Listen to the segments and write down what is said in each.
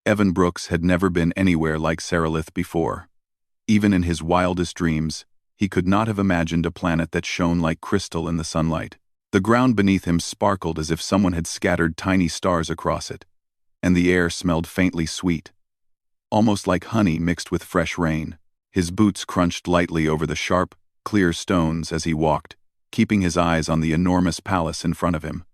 Evan Brooks had never been anywhere like Seralith before. Even in his wildest dreams, he could not have imagined a planet that shone like crystal in the sunlight. The ground beneath him sparkled as if someone had scattered tiny stars across it, and the air smelled faintly sweet, almost like honey mixed with fresh rain. His boots crunched lightly over the sharp, clear stones as he walked, keeping his eyes on the enormous palace in front of him.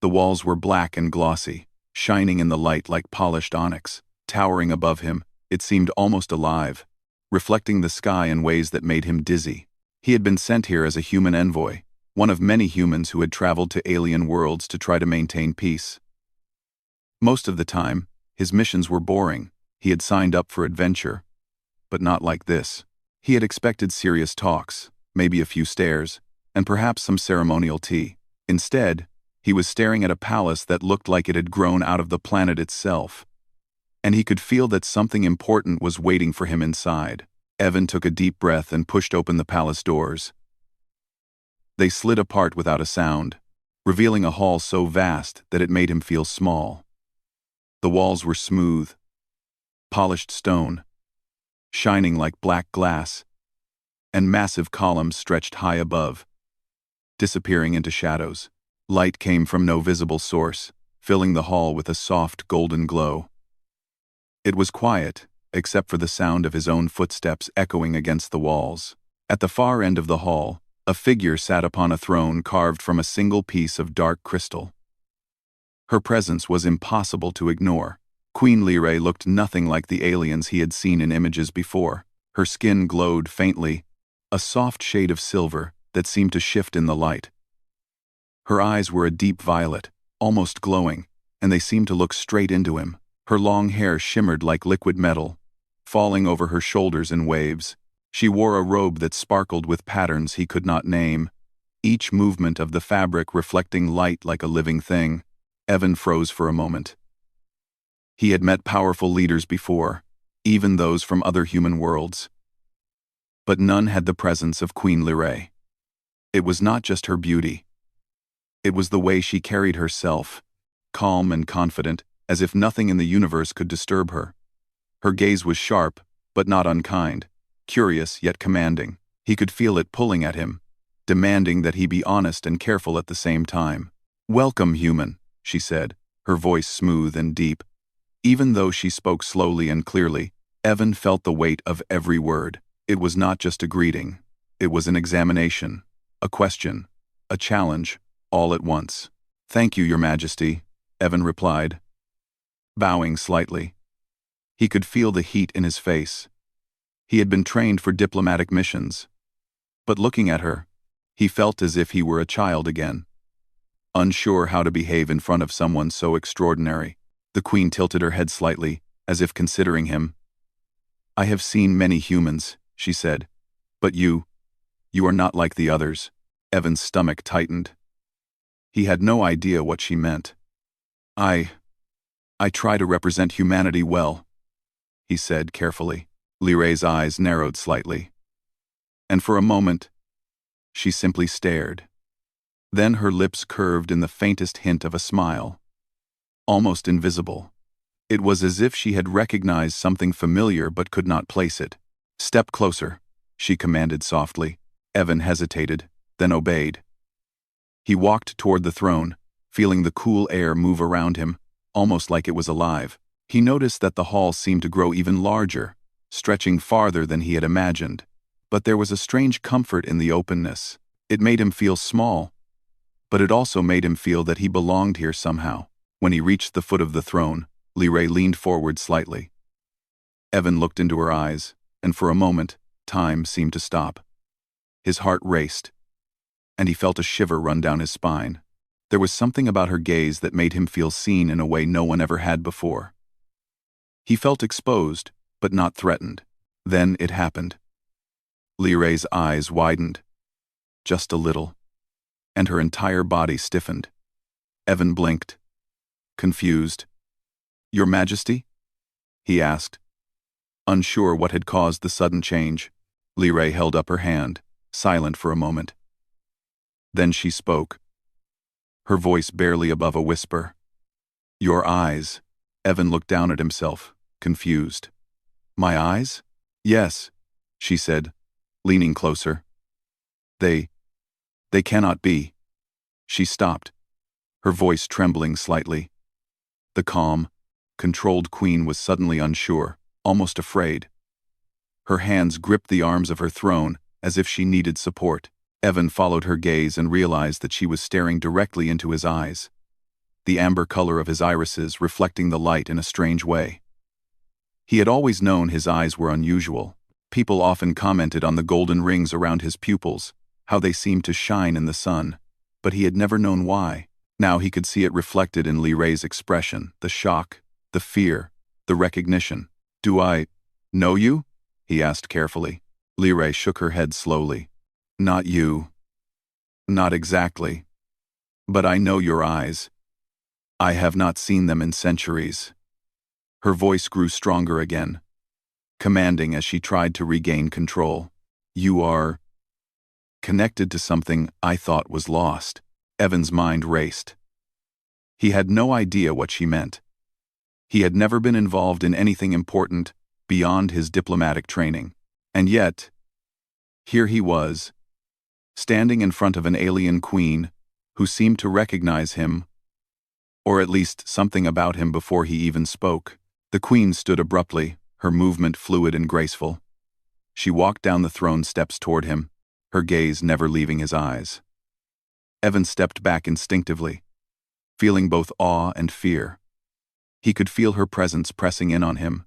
The walls were black and glossy, shining in the light like polished onyx. Towering above him, it seemed almost alive, reflecting the sky in ways that made him dizzy. He had been sent here as a human envoy, one of many humans who had traveled to alien worlds to try to maintain peace. Most of the time, his missions were boring. He had signed up for adventure, but not like this. He had expected serious talks, maybe a few stares, and perhaps some ceremonial tea. Instead, he was staring at a palace that looked like it had grown out of the planet itself, and he could feel that something important was waiting for him inside. Evan took a deep breath and pushed open the palace doors. They slid apart without a sound, revealing a hall so vast that it made him feel small. The walls were smooth, polished stone, shining like black glass, and massive columns stretched high above, disappearing into shadows. Light came from no visible source, filling the hall with a soft golden glow. It was quiet, except for the sound of his own footsteps echoing against the walls. At the far end of the hall, a figure sat upon a throne carved from a single piece of dark crystal. Her presence was impossible to ignore. Queen Lyrae looked nothing like the aliens he had seen in images before. Her skin glowed faintly, a soft shade of silver that seemed to shift in the light. Her eyes were a deep violet, almost glowing, and they seemed to look straight into him. Her long hair shimmered like liquid metal, falling over her shoulders in waves. She wore a robe that sparkled with patterns he could not name, each movement of the fabric reflecting light like a living thing. Evan froze for a moment. He had met powerful leaders before, even those from other human worlds. But none had the presence of Queen Lyrae. It was not just her beauty. It was the way she carried herself, calm and confident, as if nothing in the universe could disturb her. Her gaze was sharp, but not unkind, curious yet commanding. He could feel it pulling at him, demanding that he be honest and careful at the same time. "Welcome, human," she said, her voice smooth and deep. Even though she spoke slowly and clearly, Evan felt the weight of every word. It was not just a greeting. It was an examination, a question, a challenge, all at once. "Thank you, Your Majesty," Evan replied, bowing slightly. He could feel the heat in his face. He had been trained for diplomatic missions. But looking at her, he felt as if he were a child again, unsure how to behave in front of someone so extraordinary. The Queen tilted her head slightly, as if considering him. "I have seen many humans," she said, "but you are not like the others." Evan's stomach tightened. He had no idea what she meant. I try to represent humanity well," he said carefully. Lyrae's eyes narrowed slightly. And for a moment, she simply stared. Then her lips curved in the faintest hint of a smile, almost invisible. It was as if she had recognized something familiar but could not place it. "Step closer," she commanded softly. Evan hesitated, then obeyed. He walked toward the throne, feeling the cool air move around him, almost like it was alive. He noticed that the hall seemed to grow even larger, stretching farther than he had imagined. But there was a strange comfort in the openness. It made him feel small, but it also made him feel that he belonged here somehow. When he reached the foot of the throne, Lyrae leaned forward slightly. Evan looked into her eyes, and for a moment, time seemed to stop. His heart raced, and he felt a shiver run down his spine. There was something about her gaze that made him feel seen in a way no one ever had before. He felt exposed, but not threatened. Then it happened. Lyrae's eyes widened, just a little, and her entire body stiffened. Evan blinked, confused. "Your Majesty?" he asked, unsure what had caused the sudden change. Lyrae held up her hand, silent for a moment. Then she spoke, her voice barely above a whisper. "Your eyes," Evan looked down at himself, confused. My eyes? Yes, she said, leaning closer. They cannot be. She stopped, her voice trembling slightly. The calm, controlled queen was suddenly unsure, almost afraid. Her hands gripped the arms of her throne as if she needed support. Evan followed her gaze and realized that she was staring directly into his eyes, the amber color of his irises reflecting the light in a strange way. He had always known his eyes were unusual. People often commented on the golden rings around his pupils, how they seemed to shine in the sun, but he had never known why. Now he could see it reflected in Lee Ray's expression, the shock, the fear, the recognition. Do I know you? He asked carefully. Lee Ray shook her head slowly. Not you. Not exactly. But I know your eyes. I have not seen them in centuries. Her voice grew stronger again, commanding as she tried to regain control. You are connected to something I thought was lost. Evan's mind raced. He had no idea what she meant. He had never been involved in anything important beyond his diplomatic training. And yet, here he was, standing in front of an alien queen who seemed to recognize him, or at least something about him before he even spoke. The queen stood abruptly, her movement fluid and graceful. She walked down the throne steps toward him, her gaze never leaving his eyes. Evan stepped back instinctively, feeling both awe and fear. He could feel her presence pressing in on him,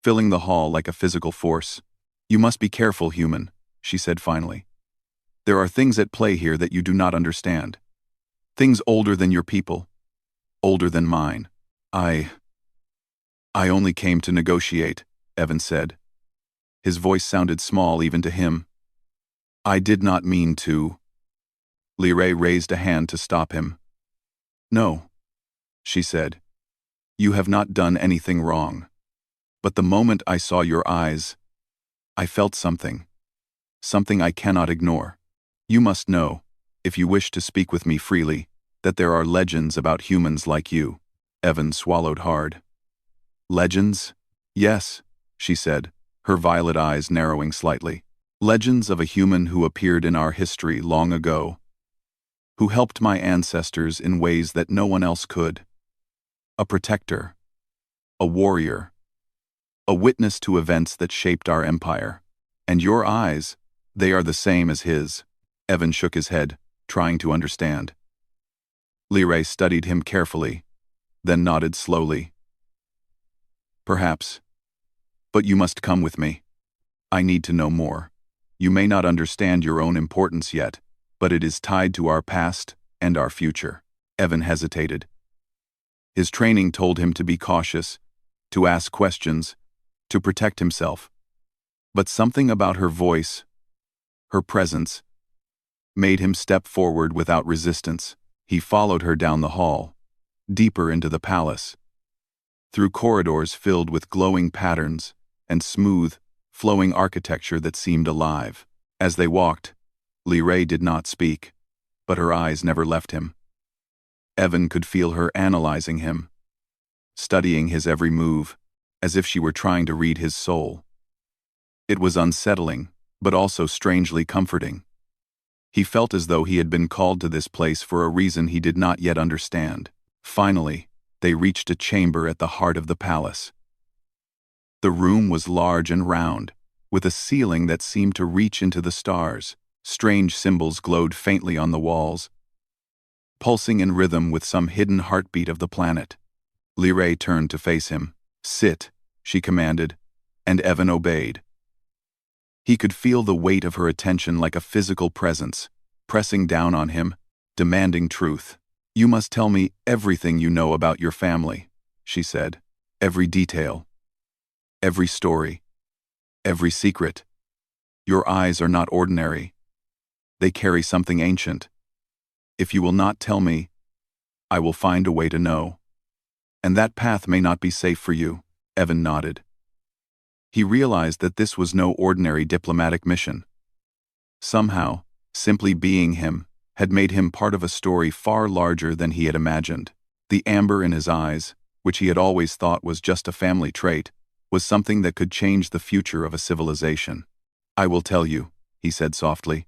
filling the hall like a physical force. You must be careful, human, she said finally. There are things at play here that you do not understand. Things older than your people, older than mine. I only came to negotiate, Evan said. His voice sounded small even to him. I did not mean to. Lee Ray raised a hand to stop him. No, she said. You have not done anything wrong. But the moment I saw your eyes, I felt something. Something I cannot ignore. You must know, if you wish to speak with me freely, that there are legends about humans like you. Evan swallowed hard. Legends? Yes, she said, her violet eyes narrowing slightly. Legends of a human who appeared in our history long ago, who helped my ancestors in ways that no one else could. A protector, a warrior, a witness to events that shaped our empire. And your eyes, they are the same as his. Evan shook his head, trying to understand. Lee Ray studied him carefully, then nodded slowly. Perhaps. But you must come with me. I need to know more. You may not understand your own importance yet, but it is tied to our past and our future. Evan hesitated. His training told him to be cautious, to ask questions, to protect himself. But something about her voice, her presence, made him step forward without resistance. He followed her down the hall, deeper into the palace, through corridors filled with glowing patterns and smooth, flowing architecture that seemed alive. As they walked, Lee Ray did not speak, but her eyes never left him. Evan could feel her analyzing him, studying his every move, as if she were trying to read his soul. It was unsettling, but also strangely comforting. He felt as though he had been called to this place for a reason he did not yet understand. Finally, they reached a chamber at the heart of the palace. The room was large and round, with a ceiling that seemed to reach into the stars. Strange symbols glowed faintly on the walls, pulsing in rhythm with some hidden heartbeat of the planet. Lee Ray turned to face him. Sit, she commanded, and Evan obeyed. He could feel the weight of her attention like a physical presence, pressing down on him, demanding truth. You must tell me everything you know about your family, she said. Every detail. Every story. Every secret. Your eyes are not ordinary. They carry something ancient. If you will not tell me, I will find a way to know. And that path may not be safe for you. Evan nodded. He realized that this was no ordinary diplomatic mission. Somehow, simply being him had made him part of a story far larger than he had imagined. The amber in his eyes, which he had always thought was just a family trait, was something that could change the future of a civilization. "I will tell you," he said softly.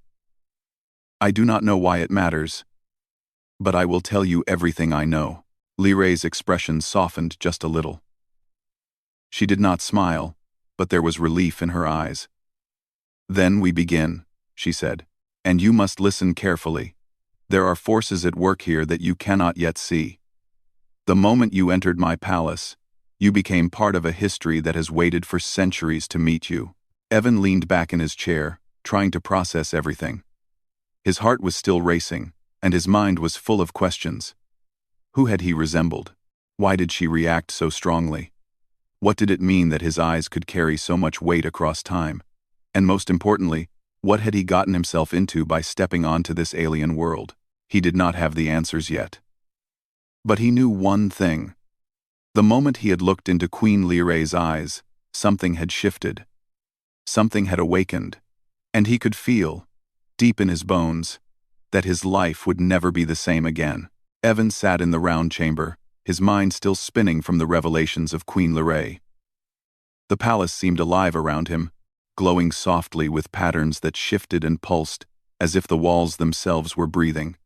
"I do not know why it matters, but I will tell you everything I know." Liray's expression softened just a little. She did not smile, but there was relief in her eyes. "Then we begin," she said, "and you must listen carefully. There are forces at work here that you cannot yet see. The moment you entered my palace, you became part of a history that has waited for centuries to meet you." Evan leaned back in his chair, trying to process everything. His heart was still racing, and his mind was full of questions. Who had he resembled? Why did she react so strongly? What did it mean that his eyes could carry so much weight across time? And most importantly, what had he gotten himself into by stepping onto this alien world? He did not have the answers yet. But he knew one thing. The moment he had looked into Queen Liray's eyes, something had shifted. Something had awakened, and he could feel, deep in his bones, that his life would never be the same again. Evan sat in the round chamber, his mind still spinning from the revelations of Queen Liray. The palace seemed alive around him, glowing softly with patterns that shifted and pulsed, as if the walls themselves were breathing.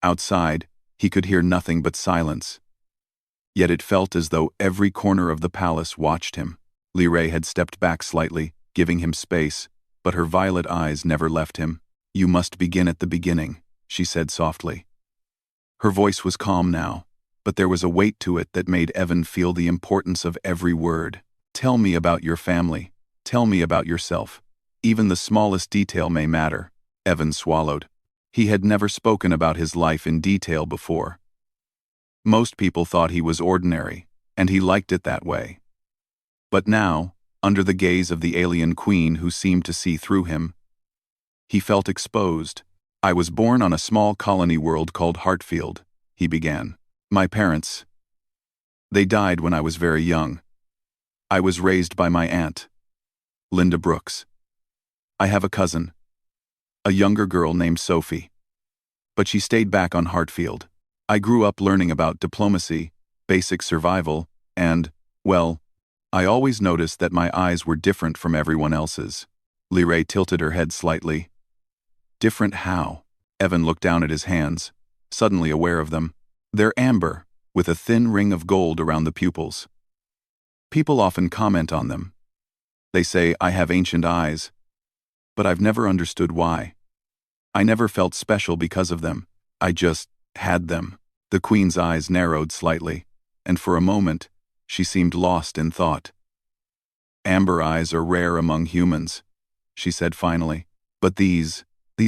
Outside, he could hear nothing but silence. Yet it felt as though every corner of the palace watched him. Liray had stepped back slightly, giving him space, but her violet eyes never left him. "You must begin at the beginning," she said softly. Her voice was calm now, but there was a weight to it that made Evan feel the importance of every word. "Tell me about your family. Tell me about yourself. Even the smallest detail may matter." Evan swallowed. He had never spoken about his life in detail before. Most people thought he was ordinary, and he liked it that way. But now, under the gaze of the alien queen who seemed to see through him, he felt exposed. "I was born on a small colony world called Hartfield," he began. "My parents, they died when I was very young. I was raised by my aunt, Linda Brooks. I have a cousin, a younger girl named Sophie, but she stayed back on Hartfield. I grew up learning about diplomacy, basic survival, and, well, I always noticed that my eyes were different from everyone else's." Liray tilted her head slightly. "Different how?" Evan looked down at his hands, suddenly aware of them. "They're amber, with a thin ring of gold around the pupils. People often comment on them. They say I have ancient eyes, but I've never understood why. I never felt special because of them. I just had them." The queen's eyes narrowed slightly, and for a moment, she seemed lost in thought. "Amber eyes are rare among humans," she said finally. "But these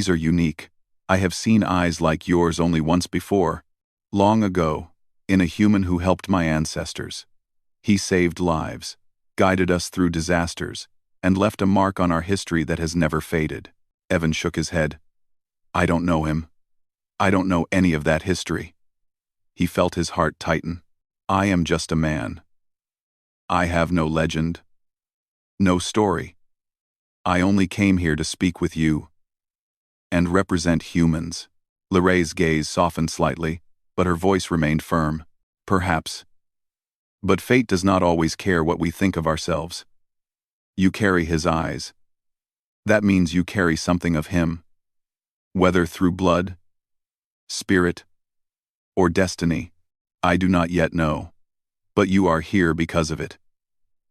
are unique. I have seen eyes like yours only once before, long ago, in a human who helped my ancestors. He saved lives, guided us through disasters, and left a mark on our history that has never faded." Evan shook his head. "I don't know him. I don't know any of that history." He felt his heart tighten. "I am just a man. I have no legend, no story. I only came here to speak with you and represent humans." Liray's gaze softened slightly, but her voice remained firm. "Perhaps. But fate does not always care what we think of ourselves. You carry his eyes. That means you carry something of him. Whether through blood, spirit, or destiny, I do not yet know. But you are here because of it.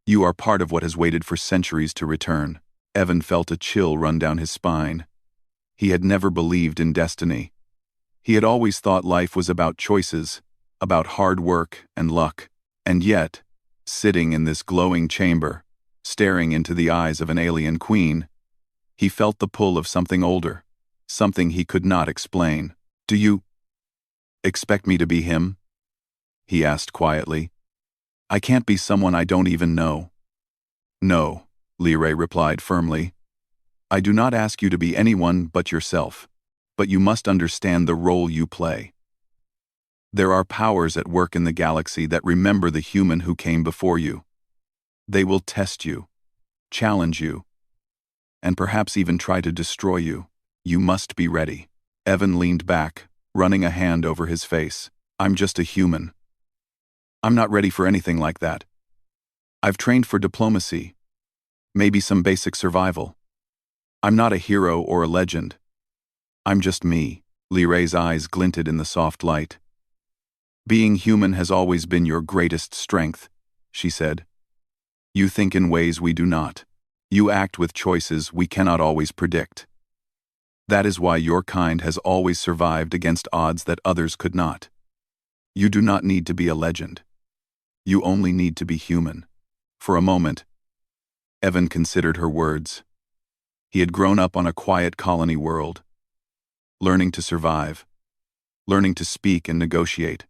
You are part of what has waited for centuries to return." Evan felt a chill run down his spine. He had never believed in destiny. He had always thought life was about choices, about hard work and luck. And yet, sitting in this glowing chamber, staring into the eyes of an alien queen, he felt the pull of something older, something he could not explain. "Do you expect me to be him?" he asked quietly. "I can't be someone I don't even know." "No," Liray replied firmly. "I do not ask you to be anyone but yourself, but you must understand the role you play. There are powers at work in the galaxy that remember the human who came before you. They will test you, challenge you, and perhaps even try to destroy you. You must be ready." Evan leaned back, running a hand over his face. "I'm just a human. I'm not ready for anything like that. I've trained for diplomacy, maybe some basic survival. I'm not a hero or a legend. I'm just me. Li Rei's eyes glinted in the soft light. Being human has always been your greatest strength, she said. You think in ways we do not. You act with choices we cannot always predict. That is why your kind has always survived against odds that others could not. You do not need to be a legend. You only need to be human. For a moment, Evan considered her words. He had grown up on a quiet colony world, learning to survive, learning to speak and negotiate,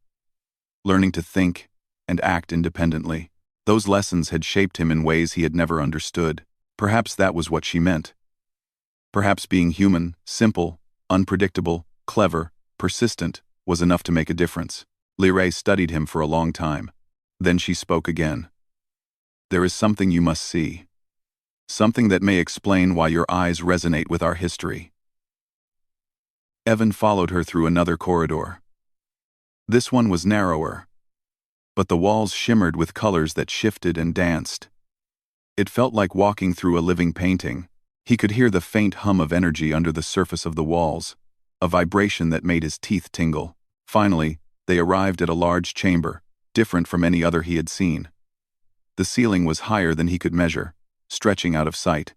learning to think and act independently. Those lessons had shaped him in ways he had never understood. Perhaps that was what she meant. Perhaps being human, simple, unpredictable, clever, persistent, was enough to make a difference. Li Rei studied him for a long time. Then she spoke again. There is something you must see. Something that may explain why your eyes resonate with our history. Evan followed her through another corridor. This one was narrower, but the walls shimmered with colors that shifted and danced. It felt like walking through a living painting. He could hear the faint hum of energy under the surface of the walls, a vibration that made his teeth tingle. Finally, they arrived at a large chamber, different from any other he had seen. The ceiling was higher than he could measure, stretching out of sight.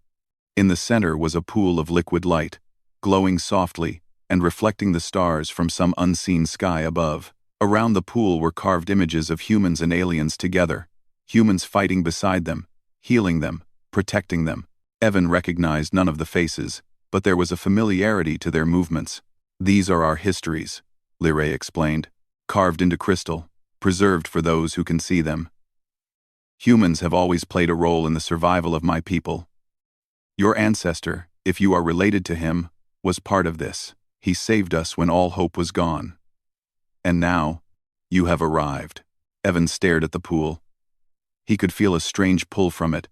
In the center was a pool of liquid light, glowing softly and reflecting the stars from some unseen sky above. Around the pool were carved images of humans and aliens together, humans fighting beside them, healing them, protecting them. Evan recognized none of the faces, but there was a familiarity to their movements. These are our histories, Li Rei explained, carved into crystal, preserved for those who can see them. Humans have always played a role in the survival of my people. Your ancestor, if you are related to him, was part of this. He saved us when all hope was gone. And now, you have arrived. Evan stared at the pool. He could feel a strange pull from it,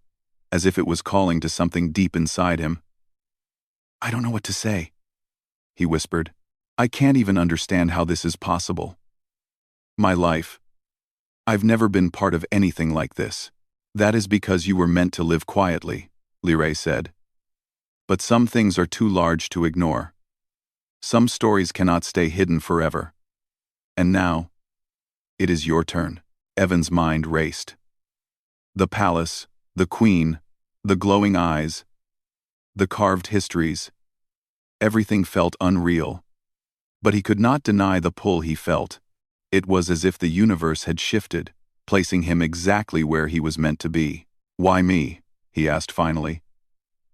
as if it was calling to something deep inside him. I don't know what to say, he whispered. I can't even understand how this is possible. My life. I've never been part of anything like this. That is because you were meant to live quietly, Li Rei said. But some things are too large to ignore. Some stories cannot stay hidden forever. And now, it is your turn. Evan's mind raced. The palace, the queen, the glowing eyes, the carved histories. Everything felt unreal. But he could not deny the pull he felt. It was as if the universe had shifted, placing him exactly where he was meant to be. Why me? He asked finally.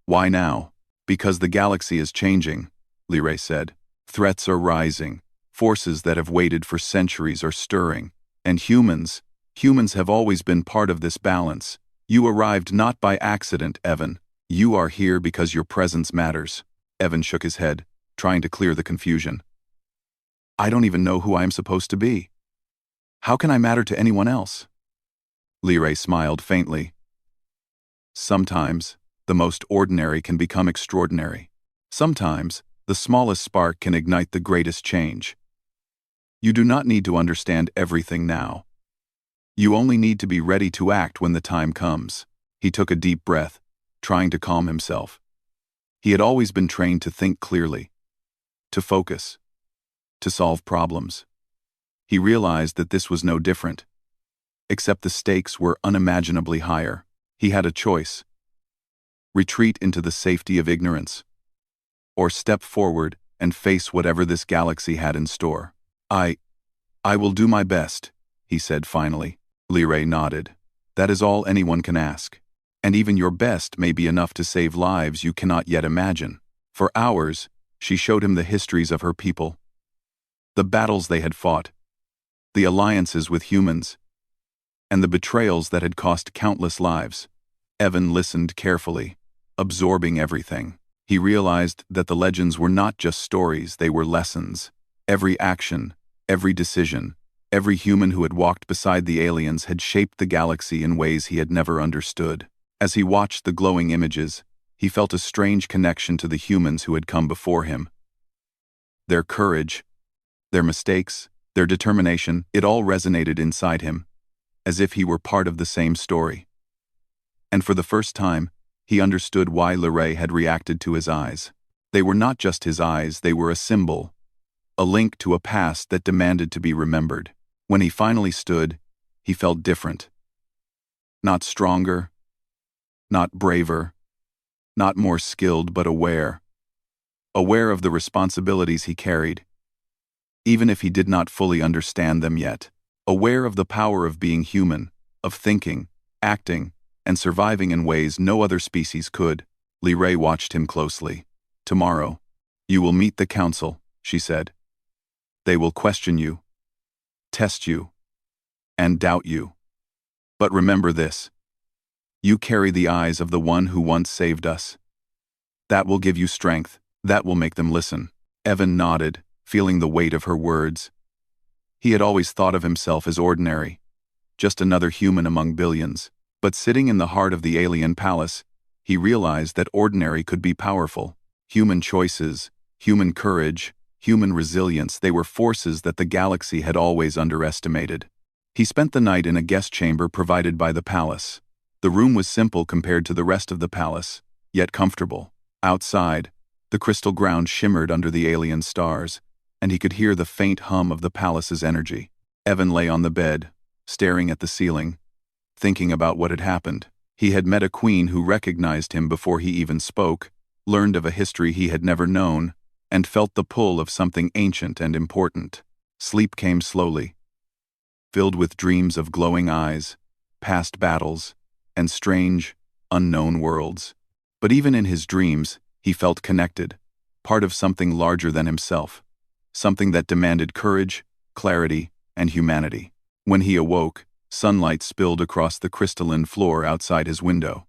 Why now? Because the galaxy is changing, Li Rei said. Threats are rising. Forces that have waited for centuries are stirring. And humans have always been part of this balance. You arrived not by accident, Evan. You are here because your presence matters. Evan shook his head, trying to clear the confusion. I don't even know who I am supposed to be. How can I matter to anyone else? Li Rei smiled faintly. Sometimes, the most ordinary can become extraordinary. Sometimes, the smallest spark can ignite the greatest change. You do not need to understand everything now. You only need to be ready to act when the time comes. He took a deep breath, trying to calm himself. He had always been trained to think clearly, to focus, to solve problems. He realized that this was no different. Except the stakes were unimaginably higher. He had a choice. Retreat into the safety of ignorance, or step forward and face whatever this galaxy had in store. I will do my best, he said finally. Li Rei nodded. That is all anyone can ask. And even your best may be enough to save lives you cannot yet imagine. For hours, she showed him the histories of her people, the battles they had fought, the alliances with humans, and the betrayals that had cost countless lives. Evan listened carefully, absorbing everything. He realized that the legends were not just stories, they were lessons. Every action, every decision, every human who had walked beside the aliens had shaped the galaxy in ways he had never understood. As he watched the glowing images, he felt a strange connection to the humans who had come before him. Their courage, their mistakes, their determination, it all resonated inside him. as if he were part of the same story. And for the first time, he understood why Liray had reacted to his eyes. They were not just his eyes, they were a symbol, a link to a past that demanded to be remembered. When he finally stood, he felt different. Not stronger, not braver, not more skilled, but aware. Aware of the responsibilities he carried, even if he did not fully understand them yet. Aware of the power of being human, of thinking, acting, and surviving in ways no other species could. Liray watched him closely. "Tomorrow, you will meet the council," she said. "They will question you, test you, and doubt you. But remember this. You carry the eyes of the one who once saved us. That will give you strength. That will make them listen." Evan nodded, feeling the weight of her words. He had always thought of himself as ordinary, just another human among billions. But sitting in the heart of the alien palace, he realized that ordinary could be powerful. Human choices, human courage, human resilience, they were forces that the galaxy had always underestimated. He spent the night in a guest chamber provided by the palace. The room was simple compared to the rest of the palace, yet comfortable. Outside, the crystal ground shimmered under the alien stars, and he could hear the faint hum of the palace's energy. Evan lay on the bed, staring at the ceiling, thinking about what had happened. He had met a queen who recognized him before he even spoke, learned of a history he had never known, and felt the pull of something ancient and important. Sleep came slowly, filled with dreams of glowing eyes, past battles, and strange, unknown worlds. But even in his dreams, he felt connected, part of something larger than himself, something that demanded courage, clarity, and humanity. When he awoke, sunlight spilled across the crystalline floor outside his window.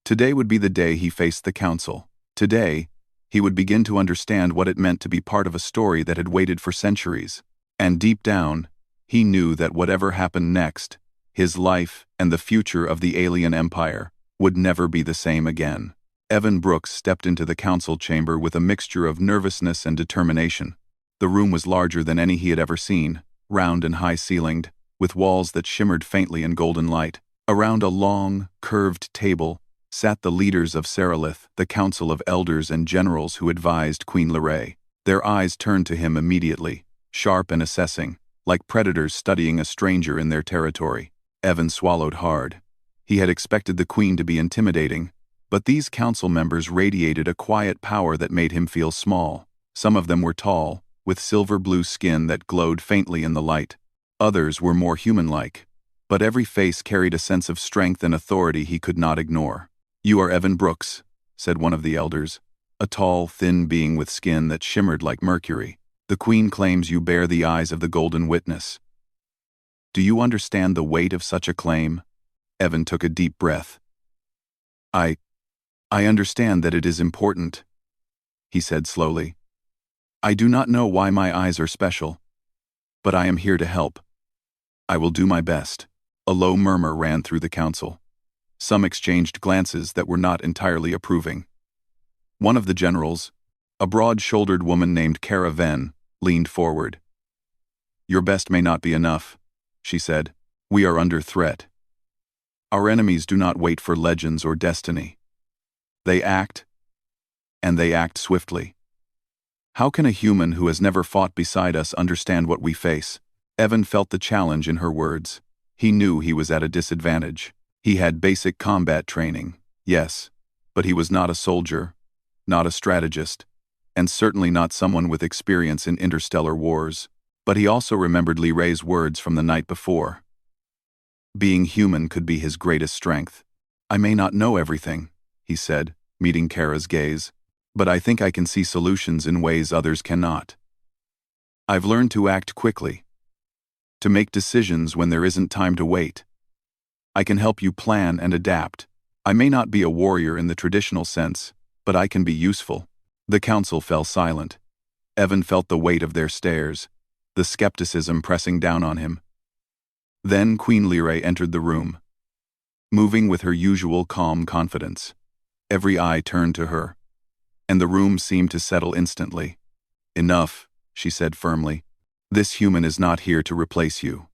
Today would be the day he faced the council. Today, he would begin to understand what it meant to be part of a story that had waited for centuries. And deep down, he knew that whatever happened next, his life and the future of the alien empire would never be the same again. Evan Brooks stepped into the council chamber with a mixture of nervousness and determination. The room was larger than any he had ever seen, round and high-ceilinged, with walls that shimmered faintly in golden light. Around a long, curved table sat the leaders of Seralith, the council of elders and generals who advised Queen Liray. Their eyes turned to him immediately, sharp and assessing, like predators studying a stranger in their territory. Evan swallowed hard. He had expected the queen to be intimidating, but these council members radiated a quiet power that made him feel small. Some of them were tall, with silver-blue skin that glowed faintly in the light. Others were more human-like, but every face carried a sense of strength and authority he could not ignore. "You are Evan Brooks," said one of the elders, a tall, thin being with skin that shimmered like mercury. "The Queen claims you bear the eyes of the Golden Witness. Do you understand the weight of such a claim?" Evan took a deep breath. I understand that it is important," he said slowly. "I do not know why my eyes are special, but I am here to help. I will do my best." A low murmur ran through the council. Some exchanged glances that were not entirely approving. One of the generals, a broad-shouldered woman named Cara Ven, leaned forward. "Your best may not be enough," she said. "We are under threat. Our enemies do not wait for legends or destiny. They act, and they act swiftly. How can a human who has never fought beside us understand what we face?" Evan felt the challenge in her words. He knew he was at a disadvantage. He had basic combat training, yes, but he was not a soldier, not a strategist, and certainly not someone with experience in interstellar wars. But he also remembered Liray's words from the night before. Being human could be his greatest strength. "I may not know everything," he said, meeting Cara's gaze, "but I think I can see solutions in ways others cannot. I've learned to act quickly, to make decisions when there isn't time to wait. I can help you plan and adapt. I may not be a warrior in the traditional sense, but I can be useful." The council fell silent. Evan felt the weight of their stares, the skepticism pressing down on him. Then Queen Liray entered the room, moving with her usual calm confidence. Every eye turned to her, and the room seemed to settle instantly. "Enough," she said firmly. "This human is not here to replace you.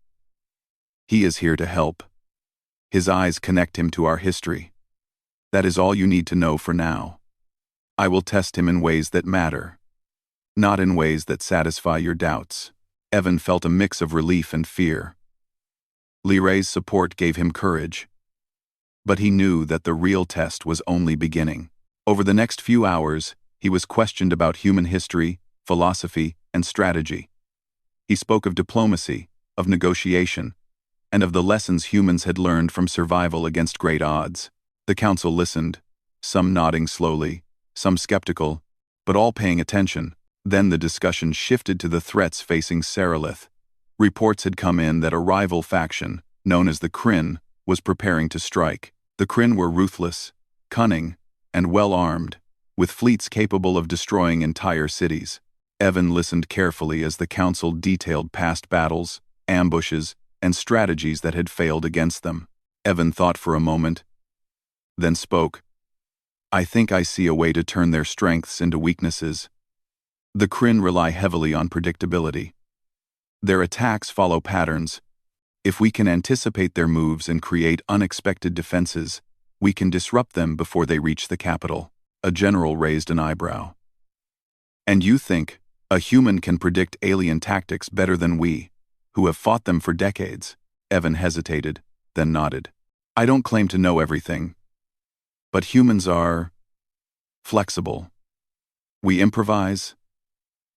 He is here to help. His eyes connect him to our history. That is all you need to know for now. I will test him in ways that matter, not in ways that satisfy your doubts." Evan felt a mix of relief and fear. Liray's support gave him courage, but he knew that the real test was only beginning. Over the next few hours, he was questioned about human history, philosophy, and strategy. He spoke of diplomacy, of negotiation, and of the lessons humans had learned from survival against great odds. The council listened, some nodding slowly, some skeptical, but all paying attention. Then the discussion shifted to the threats facing Sarilith. Reports had come in that a rival faction, known as the Kryn, was preparing to strike. The Kryn were ruthless, cunning, and well-armed, with fleets capable of destroying entire cities. Evan listened carefully as the council detailed past battles, ambushes, and strategies that had failed against them. Evan thought for a moment, then spoke. "I think I see a way to turn their strengths into weaknesses. The Kryn rely heavily on predictability. Their attacks follow patterns. If we can anticipate their moves and create unexpected defenses, we can disrupt them before they reach the capital." A general raised an eyebrow. "And you think a human can predict alien tactics better than we, who have fought them for decades?" Evan hesitated, then nodded. "I don't claim to know everything, but humans are flexible. We improvise,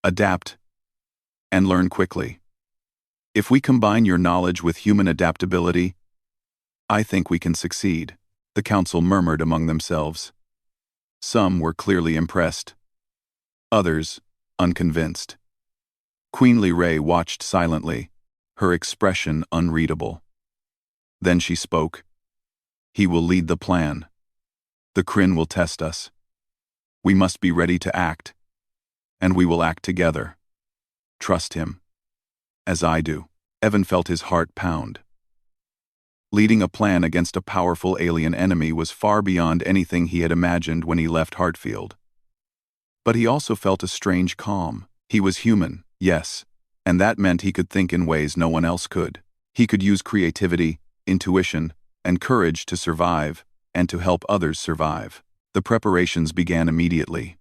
adapt, and learn quickly. If we combine your knowledge with human adaptability, I think we can succeed." The council murmured among themselves. Some were clearly impressed, others unconvinced. Queen Liray watched silently, her expression unreadable. Then she spoke. "He will lead the plan. The Kryn will test us. We must be ready to act, and we will act together. Trust him, as I do." Evan felt his heart pound. Leading a plan against a powerful alien enemy was far beyond anything he had imagined when he left Hartfield. But he also felt a strange calm. He was human, yes, and that meant he could think in ways no one else could. He could use creativity, intuition, and courage to survive, and to help others survive. The preparations began immediately.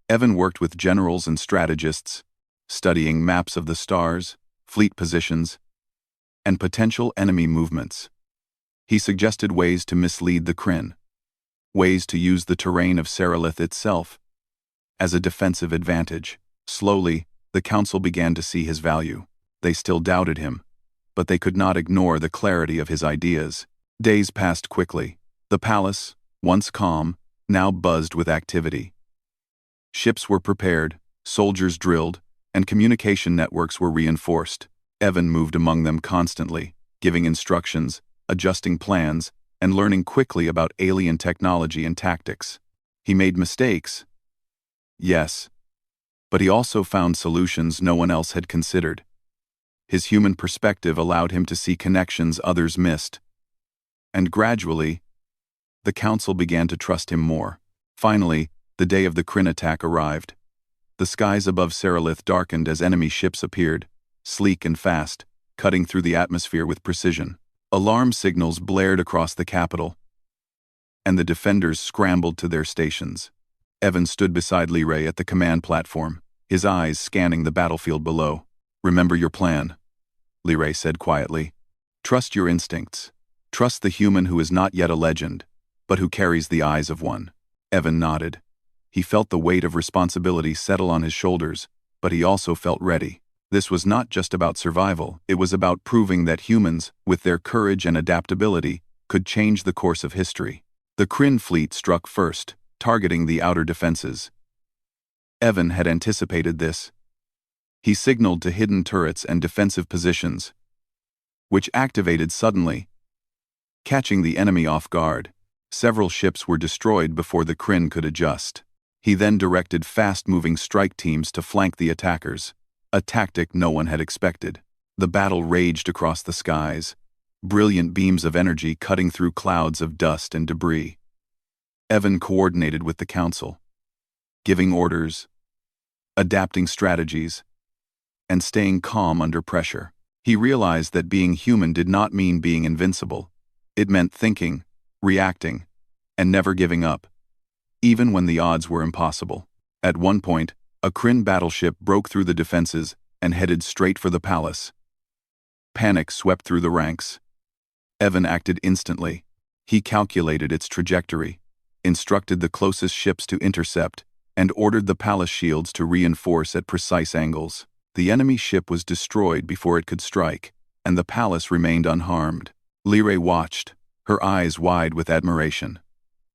Evan worked with generals and strategists, studying maps of the stars, fleet positions, and potential enemy movements. He suggested ways to mislead the Kryn, ways to use the terrain of Sarilith itself as a defensive advantage. Slowly, the council began to see his value. They still doubted him, but they could not ignore the clarity of his ideas. Days passed quickly. The palace, once calm, now buzzed with activity. Ships were prepared, soldiers drilled, and communication networks were reinforced. Evan moved among them constantly, giving instructions, adjusting plans, and learning quickly about alien technology and tactics. He made mistakes, yes, but he also found solutions no one else had considered. His human perspective allowed him to see connections others missed. And gradually, the council began to trust him more. Finally, the day of the Kryn attack arrived. The skies above Sarilith darkened as enemy ships appeared, sleek and fast, cutting through the atmosphere with precision. Alarm signals blared across the capital, and the defenders scrambled to their stations. Evan stood beside Liray at the command platform, his eyes scanning the battlefield below. "Remember your plan," Liray said quietly. "Trust your instincts. Trust the human who is not yet a legend, but who carries the eyes of one." Evan nodded. He felt the weight of responsibility settle on his shoulders, but he also felt ready. This was not just about survival, it was about proving that humans, with their courage and adaptability, could change the course of history. The Kryn fleet struck first, targeting the outer defenses. Evan had anticipated this. He signaled to hidden turrets and defensive positions, which activated suddenly, catching the enemy off guard. Several ships were destroyed before the Kryn could adjust. He then directed fast-moving strike teams to flank the attackers, a tactic no one had expected. The battle raged across the skies, brilliant beams of energy cutting through clouds of dust and debris. Evan coordinated with the council, giving orders, adapting strategies, and staying calm under pressure. He realized that being human did not mean being invincible. It meant thinking, reacting, and never giving up, even when the odds were impossible. At one point, a Kryn battleship broke through the defenses and headed straight for the palace. Panic swept through the ranks. Evan acted instantly. He calculated its trajectory, instructed the closest ships to intercept, and ordered the palace shields to reinforce at precise angles. The enemy ship was destroyed before it could strike, and the palace remained unharmed. Lyrae watched, her eyes wide with admiration.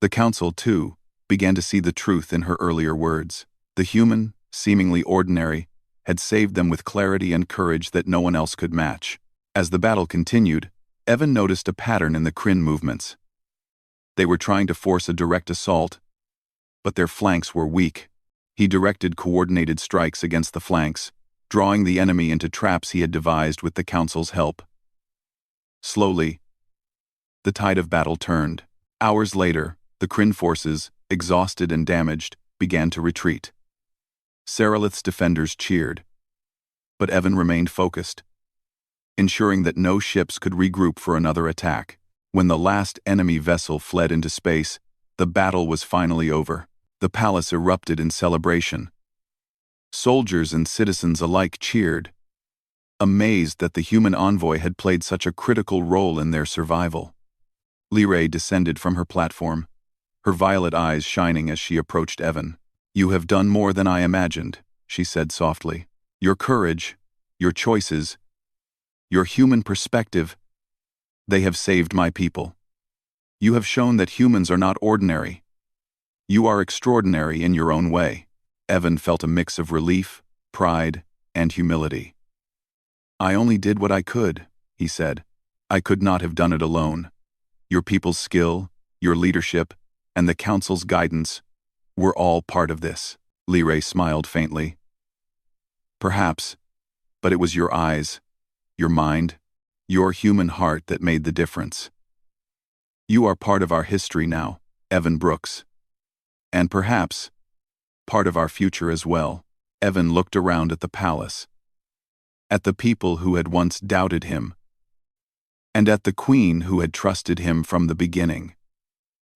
The council, too, began to see the truth in her earlier words. The human, seemingly ordinary, had saved them with clarity and courage that no one else could match. As the battle continued, Evan noticed a pattern in the Kryn movements. They were trying to force a direct assault, but their flanks were weak. He directed coordinated strikes against the flanks, drawing the enemy into traps he had devised with the council's help. Slowly, the tide of battle turned. Hours later, the Kryn forces, exhausted and damaged, began to retreat. Seralith's defenders cheered, but Evan remained focused, ensuring that no ships could regroup for another attack. When the last enemy vessel fled into space, the battle was finally over. The palace erupted in celebration. Soldiers and citizens alike cheered, amazed that the human envoy had played such a critical role in their survival. Lyrae descended from her platform, her violet eyes shining as she approached Evan. "You have done more than I imagined," she said softly. "Your courage, your choices, your human perspective, they have saved my people. You have shown that humans are not ordinary. You are extraordinary in your own way." Evan felt a mix of relief, pride, and humility. "I only did what I could," he said. "I could not have done it alone. Your people's skill, your leadership, and the council's guidance were all part of this." Lyrae smiled faintly. "Perhaps, but it was your eyes, your mind, your human heart that made the difference. You are part of our history now, Evan Brooks. And perhaps, part of our future as well." Evan looked around at the palace, at the people who had once doubted him, and at the queen who had trusted him from the beginning.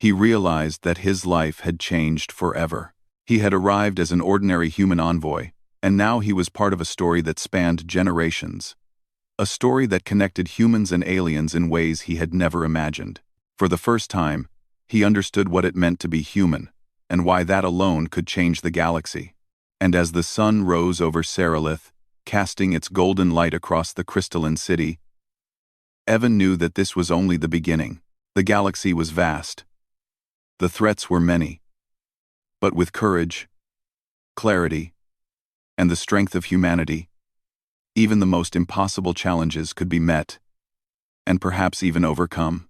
He realized that his life had changed forever. He had arrived as an ordinary human envoy, and now he was part of a story that spanned generations. A story that connected humans and aliens in ways he had never imagined. For the first time, he understood what it meant to be human, and why that alone could change the galaxy. And as the sun rose over Seralith, casting its golden light across the crystalline city, Evan knew that this was only the beginning. The galaxy was vast. The threats were many. But with courage, clarity, and the strength of humanity, even the most impossible challenges could be met, and perhaps even overcome.